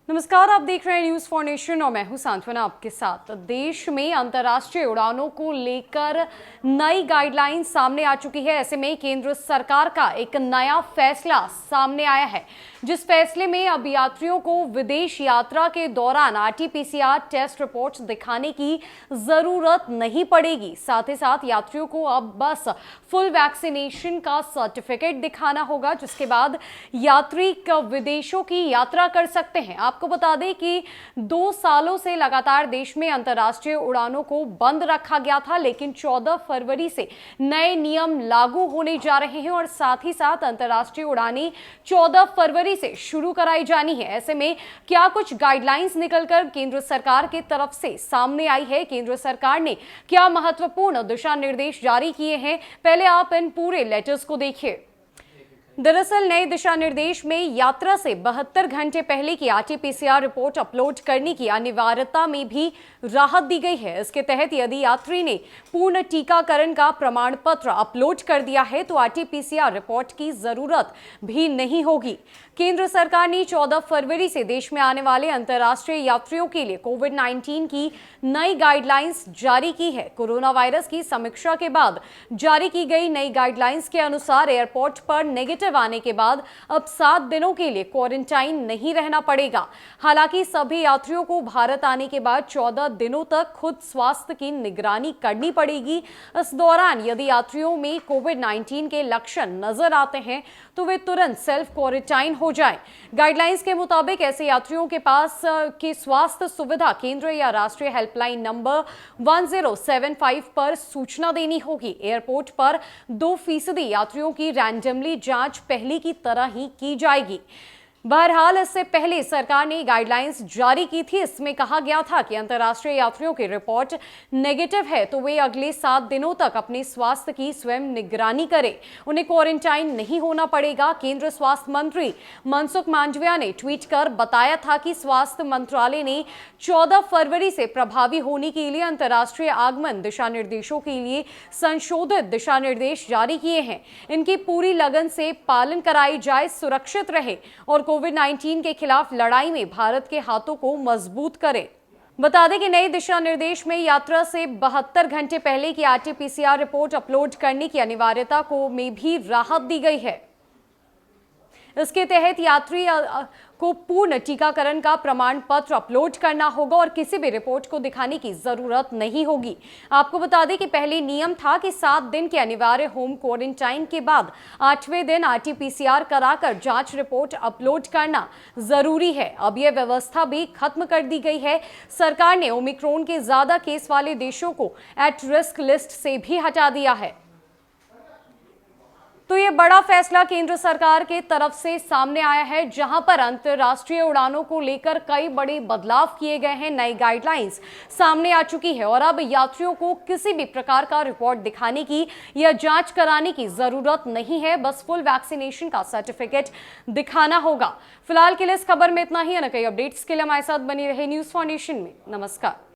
नमस्कार, आप देख रहे हैं न्यूज फॉर नेशन और मैं हूं सांत्वना आपके साथ। देश में अंतर्राष्ट्रीय उड़ानों को लेकर नई गाइडलाइन सामने आ चुकी है। ऐसे में केंद्र सरकार का एक नया फैसला सामने आया है, जिस फैसले में अब यात्रियों को विदेश यात्रा के दौरान आरटी-पीसीआर टेस्ट रिपोर्ट दिखाने की जरूरत नहीं पड़ेगी। साथ ही साथ यात्रियों को अब बस फुल वैक्सीनेशन का सर्टिफिकेट दिखाना होगा, जिसके बाद यात्री विदेशों की यात्रा कर सकते हैं। आपको बता दें कि 2 सालों से लगातार देश में अंतर्राष्ट्रीय उड़ानों को बंद रखा गया था, लेकिन 14 फरवरी से नए नियम लागू होने जा रहे हैं और साथ ही साथ अंतर्राष्ट्रीय उड़ानें 14 फरवरी से शुरू कराई जानी है। ऐसे में क्या कुछ गाइडलाइंस निकलकर केंद्र सरकार की तरफ से सामने आई है, केंद्र सरकार ने क्या महत्वपूर्ण दिशा निर्देश जारी किए हैं, पहले आप इन पूरे लेटर्स को देखिए। दरअसल नए दिशा निर्देश में यात्रा से 72 घंटे पहले की आरटी-पीसीआर रिपोर्ट अपलोड करने की अनिवार्यता में भी राहत दी गई है। इसके तहत यदि यात्री ने पूर्ण टीकाकरण का प्रमाण पत्र अपलोड कर दिया है तो आरटी-पीसीआर रिपोर्ट की जरूरत भी नहीं होगी। केंद्र सरकार ने 14 फरवरी से देश में आने वाले अंतर्राष्ट्रीय यात्रियों के लिए कोविड-19 की नई गाइडलाइंस जारी की है। कोरोना वायरस की समीक्षा के बाद जारी की गई नई गाइडलाइंस के अनुसार एयरपोर्ट पर नेगेटिव आने के बाद अब 7 दिनों के लिए क्वारंटाइन नहीं रहना पड़ेगा। हालांकि सभी यात्रियों को भारत आने के बाद 14 दिनों तक खुद स्वास्थ्य की निगरानी करनी पड़ेगी। इस दौरान यदि यात्रियों में कोविड-19 के लक्षण नजर आते हैं तो वे तुरंत सेल्फ क्वारंटाइन हो जाएं। गाइडलाइंस के मुताबिक ऐसे यात्रियों के पास की स्वास्थ्य सुविधा केंद्र या राष्ट्रीय हेल्पलाइन नंबर 1075 पर सूचना देनी होगी। एयरपोर्ट पर 2% यात्रियों की रैंडमली जांच पहले की तरह ही की जाएगी। बहरहाल इससे पहले सरकार ने गाइडलाइंस जारी की थी। इसमें कहा गया था कि अंतर्राष्ट्रीय यात्रियों की रिपोर्ट नेगेटिव है तो वे अगले 7 दिनों तक अपने स्वास्थ्य की स्वयं निगरानी करें, उन्हें क्वारंटाइन नहीं होना पड़ेगा। केंद्रीय स्वास्थ्य मंत्री मनसुख मांडविया ने ट्वीट कर बताया था कि स्वास्थ्य मंत्रालय ने 14 फरवरी से प्रभावी होने के लिए अंतर्राष्ट्रीय आगमन दिशा निर्देशों के लिए संशोधित दिशा निर्देश जारी किए हैं। इनकी पूरी लगन से पालन कराई जाए, सुरक्षित रहे और कोविड-19 के खिलाफ लड़ाई में भारत के हाथों को मजबूत करें। बता दें कि नए दिशा निर्देश में यात्रा से 72 घंटे पहले की आरटी-पीसीआर रिपोर्ट अपलोड करने की अनिवार्यता में भी राहत दी गई है। इसके तहत यात्री को पूर्ण टीकाकरण का प्रमाण पत्र अपलोड करना होगा और किसी भी रिपोर्ट को दिखाने की जरूरत नहीं होगी। आपको बता दें कि पहले नियम था कि 7 दिन के अनिवार्य होम क्वारंटाइन के बाद 8वें दिन आरटी-पीसीआर कराकर जांच रिपोर्ट अपलोड करना जरूरी है। अब यह व्यवस्था भी खत्म कर दी गई है। सरकार ने ओमिक्रॉन के ज्यादा केस वाले देशों को एट रिस्क लिस्ट से भी हटा दिया है। तो ये बड़ा फैसला केंद्र सरकार के तरफ से सामने आया है, जहां पर अंतर्राष्ट्रीय उड़ानों को लेकर कई बड़े बदलाव किए गए हैं। नई गाइडलाइंस सामने आ चुकी है और अब यात्रियों को किसी भी प्रकार का रिपोर्ट दिखाने की या जांच कराने की जरूरत नहीं है, बस फुल वैक्सीनेशन का सर्टिफिकेट दिखाना होगा। फिलहाल के लिए इस खबर में इतना ही। न कई अपडेट्स के लिए हमारे साथ बनी रहे न्यूज फॉर नेशन में। नमस्कार।